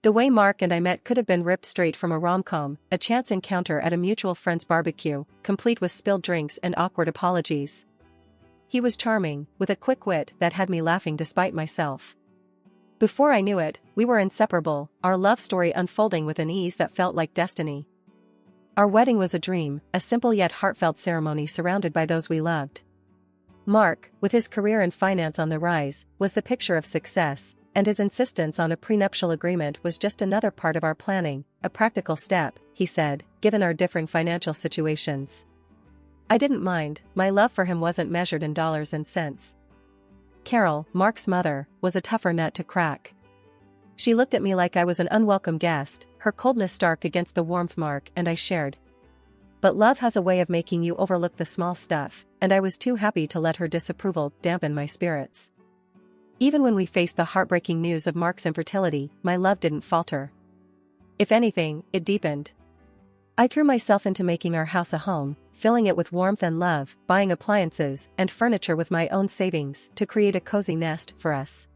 The way Mark and I met could have been ripped straight from a rom-com, a chance encounter at a mutual friend's barbecue, complete with spilled drinks and awkward apologies. He was charming, with a quick wit that had me laughing despite myself. Before I knew it, we were inseparable, our love story unfolding with an ease that felt like destiny. Our wedding was a dream, a simple yet heartfelt ceremony surrounded by those we loved. Mark, with his career in finance on the rise, was the picture of success, and his insistence on a prenuptial agreement was just another part of our planning, a practical step, he said, given our differing financial situations. I didn't mind, my love for him wasn't measured in dollars and cents. Carol, Mark's mother, was a tougher nut to crack. She looked at me like I was an unwelcome guest, her coldness stark against the warmth Mark and I shared. But love has a way of making you overlook the small stuff, and I was too happy to let her disapproval dampen my spirits. Even when we faced the heartbreaking news of Mark's infertility, my love didn't falter. If anything, it deepened. I threw myself into making our house a home, filling it with warmth and love, buying appliances and furniture with my own savings to create a cozy nest for us.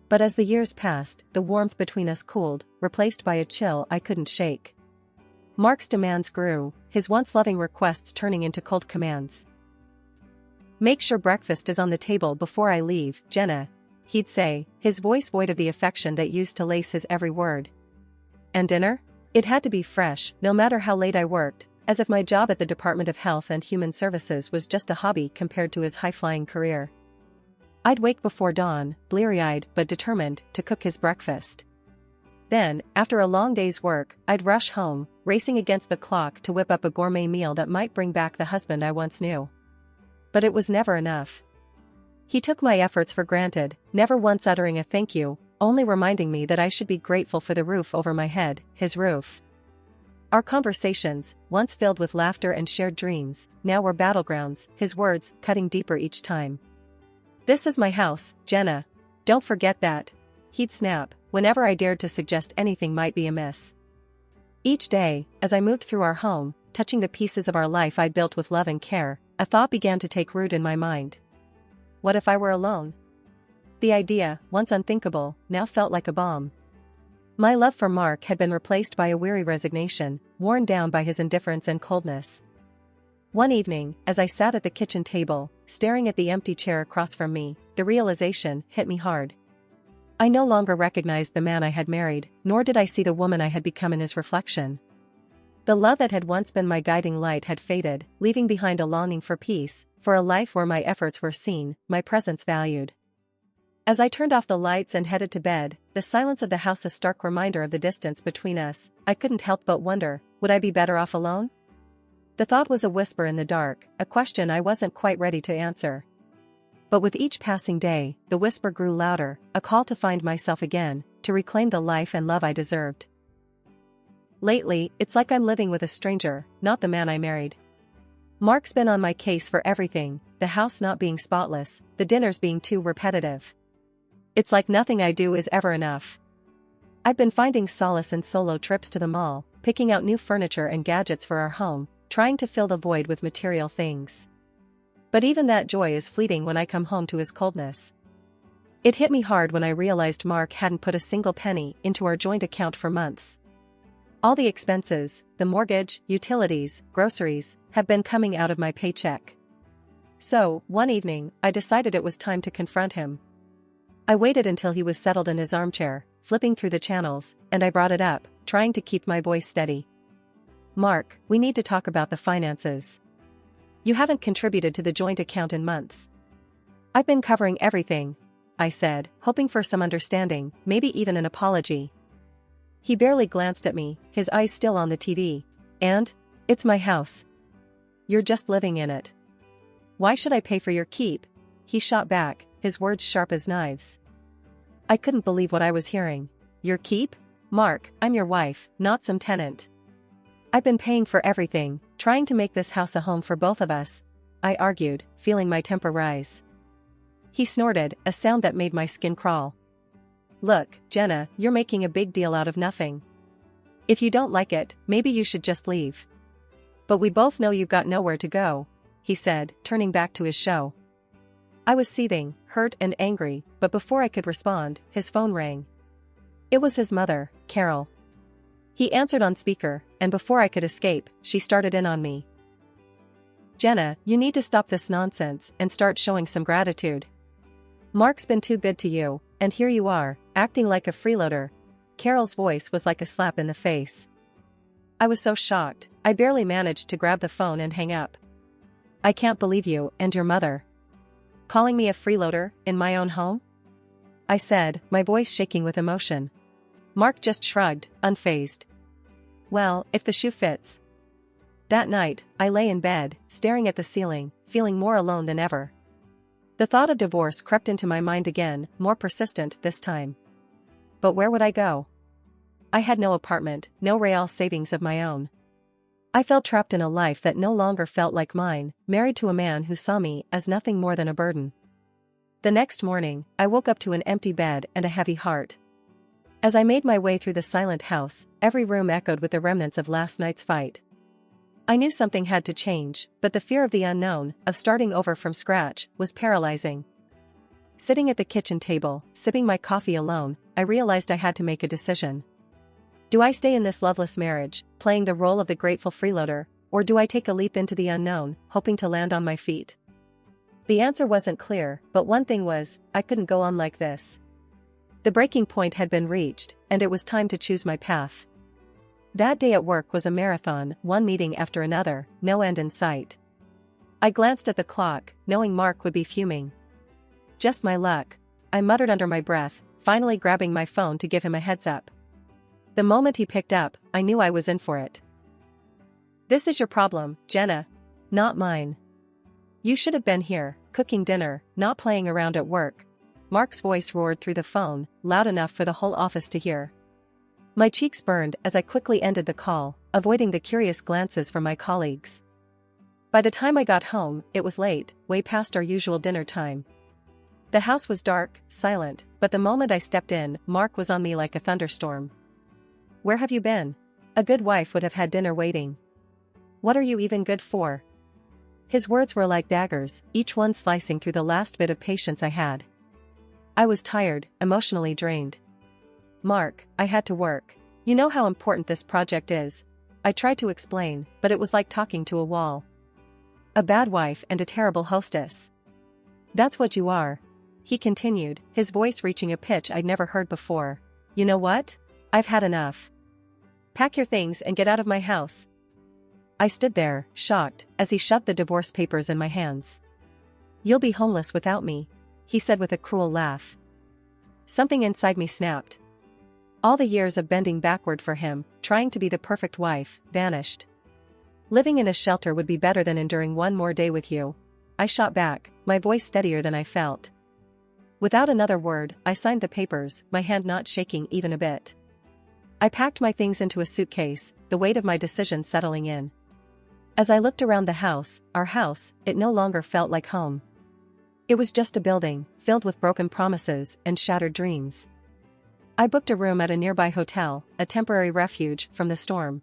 But as the years passed, the warmth between us cooled, replaced by a chill I couldn't shake. Mark's demands grew, his once loving requests turning into cold commands. "Make sure breakfast is on the table before I leave, Jenna," he'd say, his voice void of the affection that used to lace his every word. And dinner? It had to be fresh, no matter how late I worked, as if my job at the Department of Health and Human Services was just a hobby compared to his high-flying career. I'd wake before dawn, bleary-eyed but determined to cook his breakfast. Then, after a long day's work, I'd rush home, racing against the clock to whip up a gourmet meal that might bring back the husband I once knew. But it was never enough. He took my efforts for granted, never once uttering a thank you, only reminding me that I should be grateful for the roof over my head, his roof. Our conversations, once filled with laughter and shared dreams, now were battlegrounds, his words cutting deeper each time. "This is my house, Jenna. Don't forget that," he'd snap, whenever I dared to suggest anything might be amiss. Each day, as I moved through our home, touching the pieces of our life I'd built with love and care, a thought began to take root in my mind. What if I were alone? The idea, once unthinkable, now felt like a bomb. My love for Mark had been replaced by a weary resignation, worn down by his indifference and coldness. One evening, as I sat at the kitchen table, staring at the empty chair across from me, the realization hit me hard. I no longer recognized the man I had married, nor did I see the woman I had become in his reflection. The love that had once been my guiding light had faded, leaving behind a longing for peace, for a life where my efforts were seen, my presence valued. As I turned off the lights and headed to bed, the silence of the house a stark reminder of the distance between us, I couldn't help but wonder, would I be better off alone? The thought was a whisper in the dark, a question I wasn't quite ready to answer. But with each passing day, the whisper grew louder, a call to find myself again, to reclaim the life and love I deserved. Lately, it's like I'm living with a stranger, not the man I married. Mark's been on my case for everything, the house not being spotless, the dinners being too repetitive. It's like nothing I do is ever enough. I've been finding solace in solo trips to the mall, picking out new furniture and gadgets for our home, trying to fill the void with material things. But even that joy is fleeting when I come home to his coldness. It hit me hard when I realized Mark hadn't put a single penny into our joint account for months. All the expenses, the mortgage, utilities, groceries, have been coming out of my paycheck. So, one evening, I decided it was time to confront him. I waited until he was settled in his armchair, flipping through the channels, and I brought it up, trying to keep my voice steady. "Mark, we need to talk about the finances. You haven't contributed to the joint account in months." "I've been covering everything," I said, hoping for some understanding, maybe even an apology. He barely glanced at me, his eyes still on the TV. "And? It's my house. You're just living in it. Why should I pay for your keep?" he shot back, his words sharp as knives. I couldn't believe what I was hearing. "Your keep? Mark, I'm your wife, not some tenant. I've been paying for everything, trying to make this house a home for both of us," I argued, feeling my temper rise. He snorted, a sound that made my skin crawl. "Look, Jenna, you're making a big deal out of nothing. If you don't like it, maybe you should just leave. But we both know you've got nowhere to go," he said, turning back to his show. I was seething, hurt and angry, but before I could respond, his phone rang. It was his mother, Carol. He answered on speaker, and before I could escape, she started in on me. Jenna, you need to stop this nonsense and start showing some gratitude. Mark's been too good to you, and here you are, acting like a freeloader. Carol's voice was like a slap in the face. I was so shocked, I barely managed to grab the phone and hang up. I can't believe you and your mother calling me a freeloader in my own home? I said, my voice shaking with emotion. Mark just shrugged, unfazed. Well, if the shoe fits. That night, I lay in bed, staring at the ceiling, feeling more alone than ever. The thought of divorce crept into my mind again, more persistent this time. But where would I go? I had no apartment, no real savings of my own. I felt trapped in a life that no longer felt like mine, married to a man who saw me as nothing more than a burden. The next morning, I woke up to an empty bed and a heavy heart. As I made my way through the silent house, every room echoed with the remnants of last night's fight. I knew something had to change, but the fear of the unknown, of starting over from scratch, was paralyzing. Sitting at the kitchen table, sipping my coffee alone, I realized I had to make a decision. Do I stay in this loveless marriage, playing the role of the grateful freeloader, or do I take a leap into the unknown, hoping to land on my feet? The answer wasn't clear, but one thing was, I couldn't go on like this. The breaking point had been reached, and it was time to choose my path. That day at work was a marathon, one meeting after another, no end in sight. I glanced at the clock, knowing Mark would be fuming. Just my luck, I muttered under my breath, finally grabbing my phone to give him a heads up. The moment he picked up, I knew I was in for it. This is your problem, Jenna. Not mine. You should have been here, cooking dinner, not playing around at work. Mark's voice roared through the phone, loud enough for the whole office to hear. My cheeks burned as I quickly ended the call, avoiding the curious glances from my colleagues. By the time I got home, it was late, way past our usual dinner time. The house was dark, silent, but the moment I stepped in, Mark was on me like a thunderstorm. Where have you been? A good wife would have had dinner waiting. What are you even good for? His words were like daggers, each one slicing through the last bit of patience I had. I was tired, emotionally drained. Mark, I had to work. You know how important this project is. I tried to explain, but it was like talking to a wall. A bad wife and a terrible hostess. That's what you are. He continued, his voice reaching a pitch I'd never heard before. You know what? I've had enough. Pack your things and get out of my house. I stood there, shocked, as he shoved the divorce papers in my hands. You'll be homeless without me, he said with a cruel laugh. Something inside me snapped. All the years of bending backward for him, trying to be the perfect wife, vanished. Living in a shelter would be better than enduring one more day with you. I shot back, my voice steadier than I felt. Without another word, I signed the papers, my hand not shaking even a bit. I packed my things into a suitcase, the weight of my decision settling in. As I looked around the house, our house, it no longer felt like home. It was just a building, filled with broken promises and shattered dreams. I booked a room at a nearby hotel, a temporary refuge from the storm.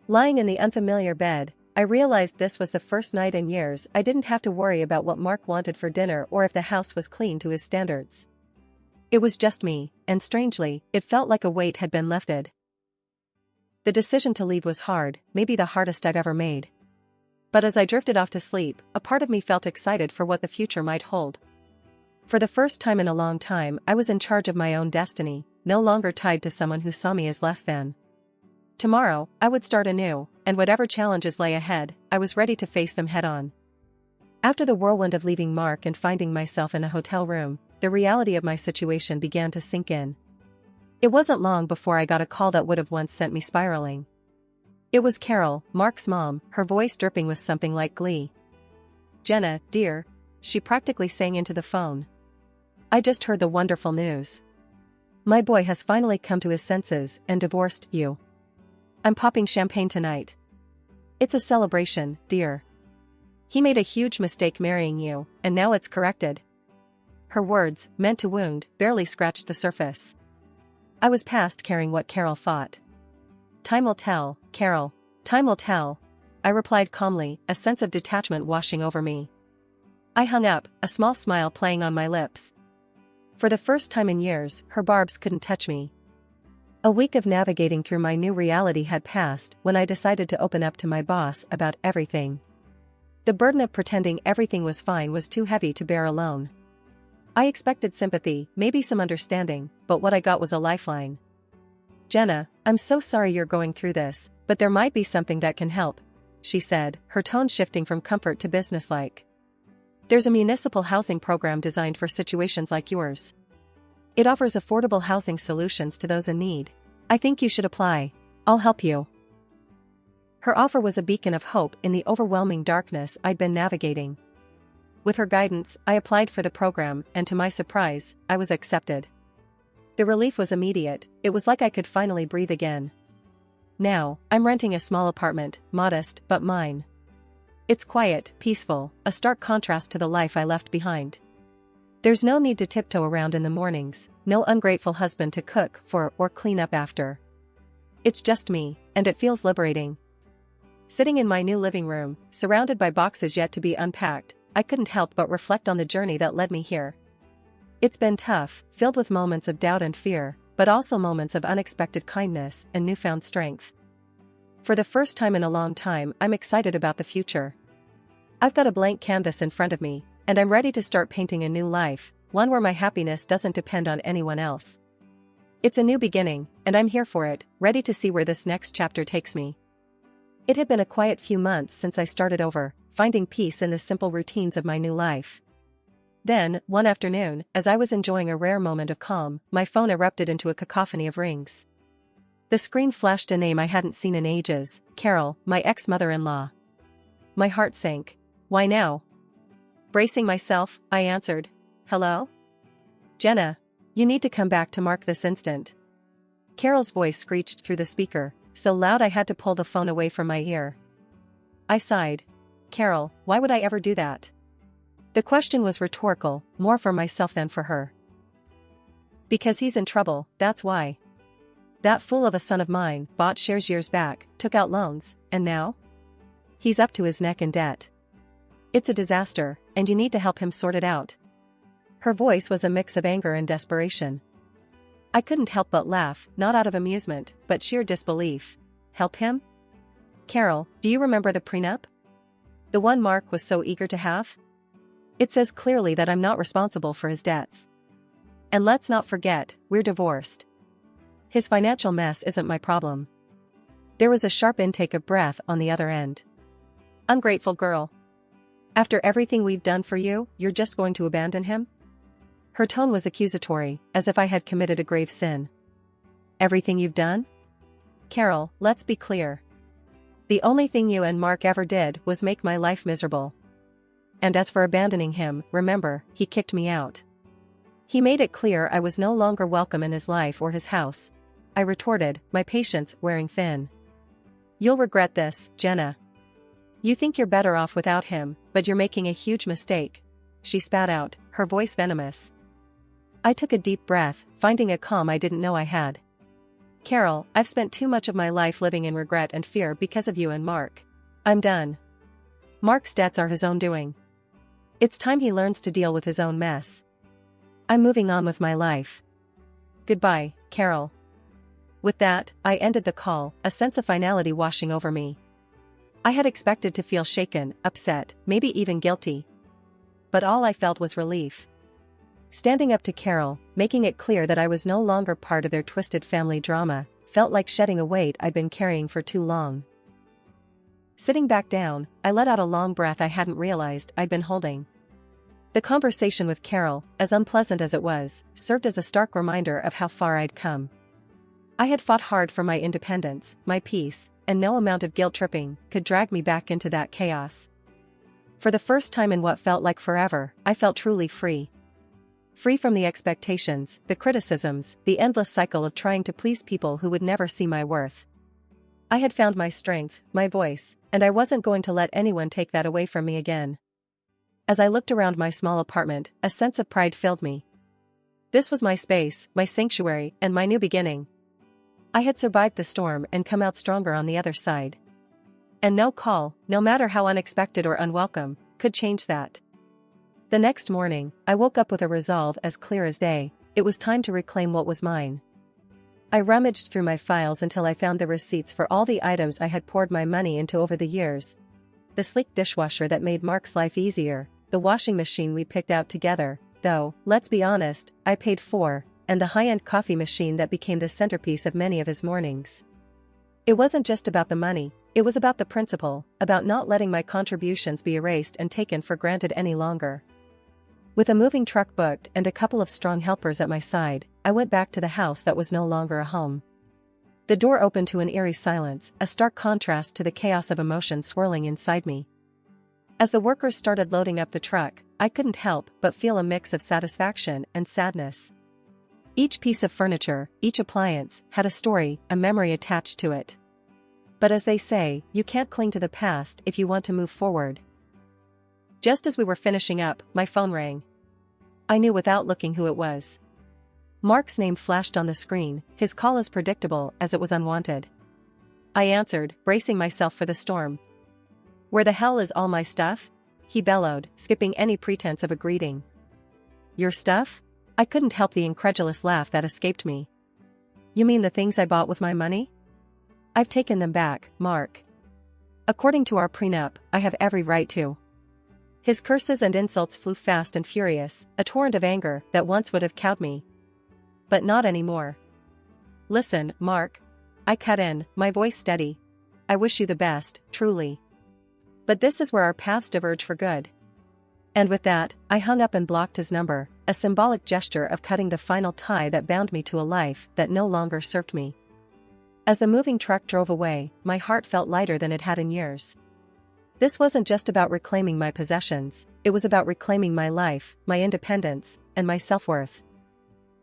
Lying in the unfamiliar bed, I realized this was the first night in years I didn't have to worry about what Mark wanted for dinner or if the house was clean to his standards. It was just me, and strangely, it felt like a weight had been lifted. The decision to leave was hard, maybe the hardest I've ever made. But as I drifted off to sleep, a part of me felt excited for what the future might hold. For the first time in a long time, I was in charge of my own destiny, no longer tied to someone who saw me as less than. Tomorrow, I would start anew, and whatever challenges lay ahead, I was ready to face them head-on. After the whirlwind of leaving Mark and finding myself in a hotel room, the reality of my situation began to sink in. It wasn't long before I got a call that would have once sent me spiraling. It was Carol, Mark's mom, her voice dripping with something like glee. Jenna, dear, she practically sang into the phone. I just heard the wonderful news. My boy has finally come to his senses and divorced you. I'm popping champagne tonight. It's a celebration, dear. He made a huge mistake marrying you, and now it's corrected. Her words, meant to wound, barely scratched the surface. I was past caring what Carol thought. Time will tell, Carol. Time will tell, I replied calmly, a sense of detachment washing over me. I hung up, a small smile playing on my lips. For the first time in years, her barbs couldn't touch me. A week of navigating through my new reality had passed when I decided to open up to my boss about everything. The burden of pretending everything was fine was too heavy to bear alone. I expected sympathy, maybe some understanding, but what I got was a lifeline. "Jenna, I'm so sorry you're going through this, but there might be something that can help," she said, her tone shifting from comfort to businesslike. "There's a municipal housing program designed for situations like yours. It offers affordable housing solutions to those in need. I think you should apply. I'll help you." Her offer was a beacon of hope in the overwhelming darkness I'd been navigating. With her guidance, I applied for the program, and to my surprise, I was accepted. The relief was immediate. It was like I could finally breathe again. Now, I'm renting a small apartment, modest but mine. It's quiet, peaceful, a stark contrast to the life I left behind. There's no need to tiptoe around in the mornings, no ungrateful husband to cook for or clean up after. It's just me, and it feels liberating. Sitting in my new living room, surrounded by boxes yet to be unpacked, I couldn't help but reflect on the journey that led me here. It's been tough, filled with moments of doubt and fear, but also moments of unexpected kindness and newfound strength. For the first time in a long time, I'm excited about the future. I've got a blank canvas in front of me, and I'm ready to start painting a new life, one where my happiness doesn't depend on anyone else. It's a new beginning, and I'm here for it, ready to see where this next chapter takes me. It had been a quiet few months since I started over, finding peace in the simple routines of my new life. Then, one afternoon, as I was enjoying a rare moment of calm, my phone erupted into a cacophony of rings. The screen flashed a name I hadn't seen in ages, Carol, my ex-mother-in-law. My heart sank. "Why now?" Bracing myself, I answered, "Hello? Jenna, you need to come back to Mark this instant." Carol's voice screeched through the speaker, so loud I had to pull the phone away from my ear. I sighed. "Carol, why would I ever do that?" The question was rhetorical, more for myself than for her. "Because he's in trouble, that's why. That fool of a son of mine bought shares years back, took out loans, and now? He's up to his neck in debt. It's a disaster, and you need to help him sort it out." Her voice was a mix of anger and desperation. I couldn't help but laugh, not out of amusement, but sheer disbelief. Help him? "Carol, do you remember the prenup? The one Mark was so eager to have? It says clearly that I'm not responsible for his debts. And let's not forget, we're divorced. His financial mess isn't my problem." There was a sharp intake of breath on the other end. "Ungrateful girl. After everything we've done for you, you're just going to abandon him?" Her tone was accusatory, as if I had committed a grave sin. "Everything you've done? Carol, let's be clear. The only thing you and Mark ever did was make my life miserable. And as for abandoning him, remember, he kicked me out. He made it clear I was no longer welcome in his life or his house," I retorted, my patience wearing thin. "You'll regret this, Jenna. You think you're better off without him, but you're making a huge mistake," she spat out, her voice venomous. I took a deep breath, finding a calm I didn't know I had. "Carol, I've spent too much of my life living in regret and fear because of you and Mark. I'm done. Mark's debts are his own doing. It's time he learns to deal with his own mess. I'm moving on with my life. Goodbye, Carol." With that, I ended the call, a sense of finality washing over me. I had expected to feel shaken, upset, maybe even guilty. But all I felt was relief. Standing up to Carol, making it clear that I was no longer part of their twisted family drama, felt like shedding a weight I'd been carrying for too long. Sitting back down, I let out a long breath I hadn't realized I'd been holding. The conversation with Carol, as unpleasant as it was, served as a stark reminder of how far I'd come. I had fought hard for my independence, my peace, and no amount of guilt-tripping could drag me back into that chaos. For the first time in what felt like forever, I felt truly free. Free from the expectations, the criticisms, the endless cycle of trying to please people who would never see my worth. I had found my strength, my voice, and I wasn't going to let anyone take that away from me again. As I looked around my small apartment, a sense of pride filled me. This was my space, my sanctuary, and my new beginning. I had survived the storm and come out stronger on the other side. And no call, no matter how unexpected or unwelcome, could change that. The next morning, I woke up with a resolve as clear as day. It was time to reclaim what was mine. I rummaged through my files until I found the receipts for all the items I had poured my money into over the years. The sleek dishwasher that made Mark's life easier, the washing machine we picked out together, though, let's be honest, I paid for, and the high-end coffee machine that became the centerpiece of many of his mornings. It wasn't just about the money, it was about the principle, about not letting my contributions be erased and taken for granted any longer. With a moving truck booked and a couple of strong helpers at my side, I went back to the house that was no longer a home. The door opened to an eerie silence, a stark contrast to the chaos of emotion swirling inside me. As the workers started loading up the truck, I couldn't help but feel a mix of satisfaction and sadness. Each piece of furniture, each appliance, had a story, a memory attached to it. But as they say, you can't cling to the past if you want to move forward. Just as we were finishing up, my phone rang. I knew without looking who it was. Mark's name flashed on the screen, his call as predictable as it was unwanted. I answered, bracing myself for the storm. "Where the hell is all my stuff?" he bellowed, skipping any pretense of a greeting. "Your stuff?" I couldn't help the incredulous laugh that escaped me. "You mean the things I bought with my money?" "I've taken them back, Mark. According to our prenup, I have every right to." His curses and insults flew fast and furious, a torrent of anger that once would have cowed me. But not anymore. "Listen, Mark," I cut in, my voice steady. "I wish you the best, truly. But this is where our paths diverge for good." And with that, I hung up and blocked his number, a symbolic gesture of cutting the final tie that bound me to a life that no longer served me. As the moving truck drove away, my heart felt lighter than it had in years. This wasn't just about reclaiming my possessions, it was about reclaiming my life, my independence, and my self-worth.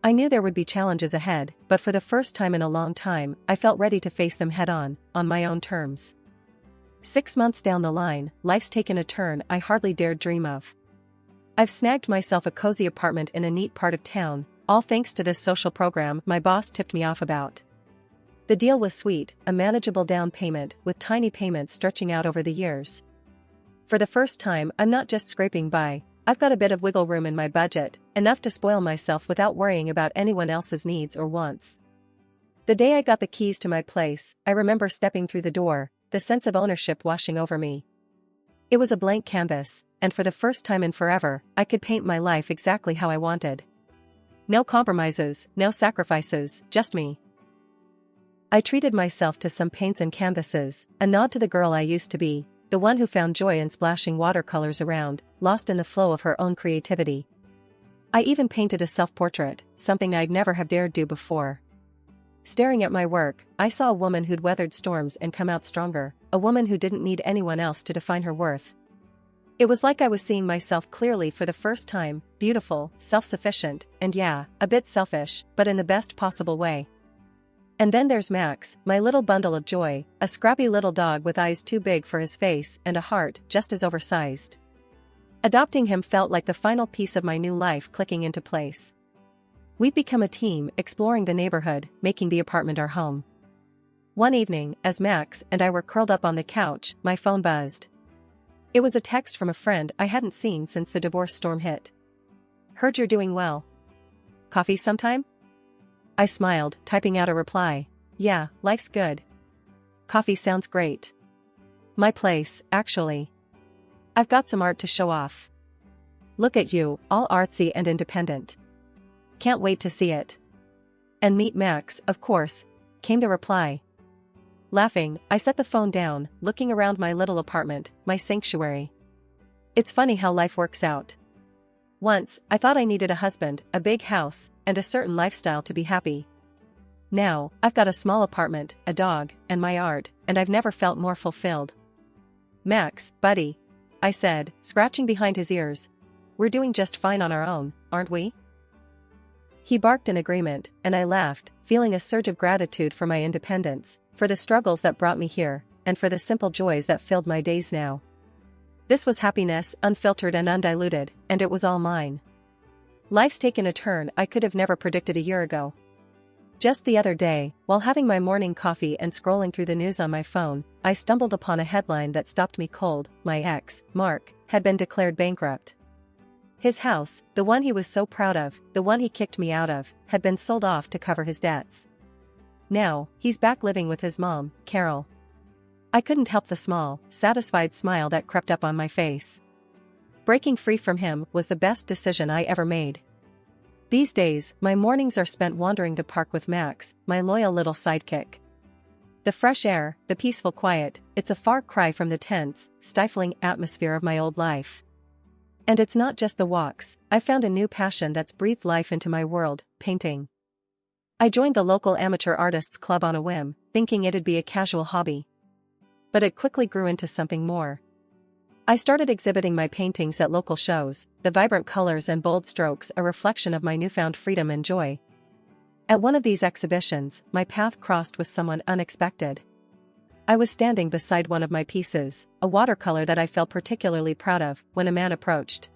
I knew there would be challenges ahead, but for the first time in a long time, I felt ready to face them head-on, on my own terms. 6 months down the line, life's taken a turn I hardly dared dream of. I've snagged myself a cozy apartment in a neat part of town, all thanks to this social program my boss tipped me off about. The deal was sweet, a manageable down payment with tiny payments stretching out over the years. For the first time, I'm not just scraping by, I've got a bit of wiggle room in my budget, enough to spoil myself without worrying about anyone else's needs or wants. The day I got the keys to my place, I remember stepping through the door, the sense of ownership washing over me. It was a blank canvas, and for the first time in forever, I could paint my life exactly how I wanted. No compromises, no sacrifices, just me. I treated myself to some paints and canvases, a nod to the girl I used to be, the one who found joy in splashing watercolors around, lost in the flow of her own creativity. I even painted a self-portrait, something I'd never have dared do before. Staring at my work, I saw a woman who'd weathered storms and come out stronger, a woman who didn't need anyone else to define her worth. It was like I was seeing myself clearly for the first time, beautiful, self-sufficient, and yeah, a bit selfish, but in the best possible way. And then there's Max, my little bundle of joy, a scrappy little dog with eyes too big for his face and a heart just as oversized. Adopting him felt like the final piece of my new life clicking into place. We'd become a team, exploring the neighborhood, making the apartment our home. One evening, as Max and I were curled up on the couch, my phone buzzed. It was a text from a friend I hadn't seen since the divorce storm hit. "Heard you're doing well. Coffee sometime?" I smiled, typing out a reply. "Yeah, life's good. Coffee sounds great. My place, actually. I've got some art to show off. Look at you, all artsy and independent. Can't wait to see it. And meet Max, of course," came the reply. Laughing, I set the phone down, looking around my little apartment, my sanctuary. It's funny how life works out. Once, I thought I needed a husband, a big house, and a certain lifestyle to be happy. Now, I've got a small apartment, a dog, and my art, and I've never felt more fulfilled. "Max, buddy," I said, scratching behind his ears. "We're doing just fine on our own, aren't we?" He barked in agreement, and I laughed, feeling a surge of gratitude for my independence, for the struggles that brought me here, and for the simple joys that filled my days now. This was happiness, unfiltered and undiluted, and it was all mine. Life's taken a turn I could have never predicted a year ago. Just the other day, while having my morning coffee and scrolling through the news on my phone, I stumbled upon a headline that stopped me cold. My ex, Mark, had been declared bankrupt. His house, the one he was so proud of, the one he kicked me out of, had been sold off to cover his debts. Now, he's back living with his mom, Carol. I couldn't help the small, satisfied smile that crept up on my face. Breaking free from him was the best decision I ever made. These days, my mornings are spent wandering the park with Max, my loyal little sidekick. The fresh air, the peaceful quiet, it's a far cry from the tense, stifling atmosphere of my old life. And it's not just the walks, I found a new passion that's breathed life into my world, painting. I joined the local amateur artists club on a whim, thinking it'd be a casual hobby. But it quickly grew into something more. I started exhibiting my paintings at local shows, the vibrant colors and bold strokes a reflection of my newfound freedom and joy. At one of these exhibitions, my path crossed with someone unexpected. I was standing beside one of my pieces, a watercolor that I felt particularly proud of, when a man approached.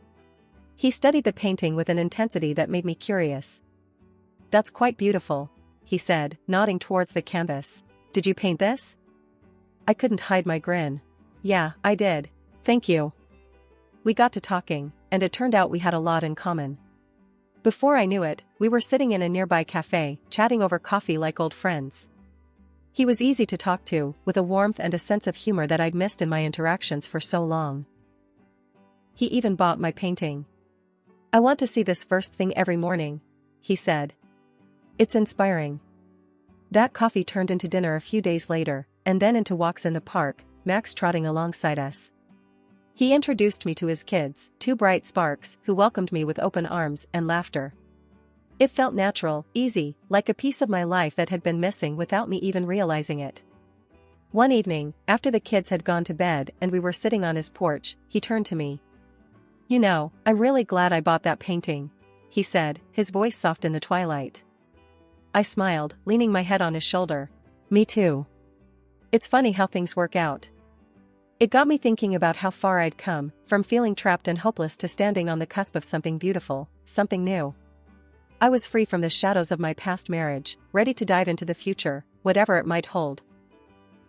He studied the painting with an intensity that made me curious. "That's quite beautiful," he said, nodding towards the canvas. "Did you paint this?" I couldn't hide my grin. "Yeah, I did. Thank you." We got to talking, and it turned out we had a lot in common. Before I knew it, we were sitting in a nearby cafe, chatting over coffee like old friends. He was easy to talk to, with a warmth and a sense of humor that I'd missed in my interactions for so long. He even bought my painting. "I want to see this first thing every morning," he said. "It's inspiring." That coffee turned into dinner a few days later, and then into walks in the park, Max trotting alongside us. He introduced me to his kids, two bright sparks, who welcomed me with open arms and laughter. It felt natural, easy, like a piece of my life that had been missing without me even realizing it. One evening, after the kids had gone to bed and we were sitting on his porch, he turned to me. "You know, I'm really glad I bought that painting," he said, his voice soft in the twilight. I smiled, leaning my head on his shoulder. "Me too. It's funny how things work out." It got me thinking about how far I'd come, from feeling trapped and hopeless to standing on the cusp of something beautiful, something new. I was free from the shadows of my past marriage, ready to dive into the future, whatever it might hold.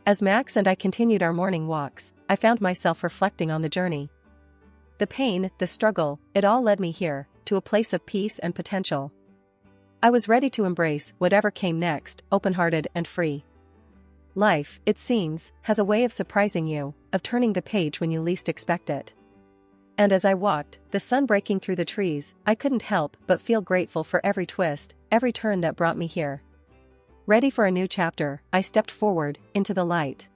As Max and I continued our morning walks, I found myself reflecting on the journey. The pain, the struggle, it all led me here, to a place of peace and potential. I was ready to embrace whatever came next, open-hearted and free. Life, it seems, has a way of surprising you, of turning the page when you least expect it. And as I walked, the sun breaking through the trees, I couldn't help but feel grateful for every twist, every turn that brought me here. Ready for a new chapter, I stepped forward, into the light.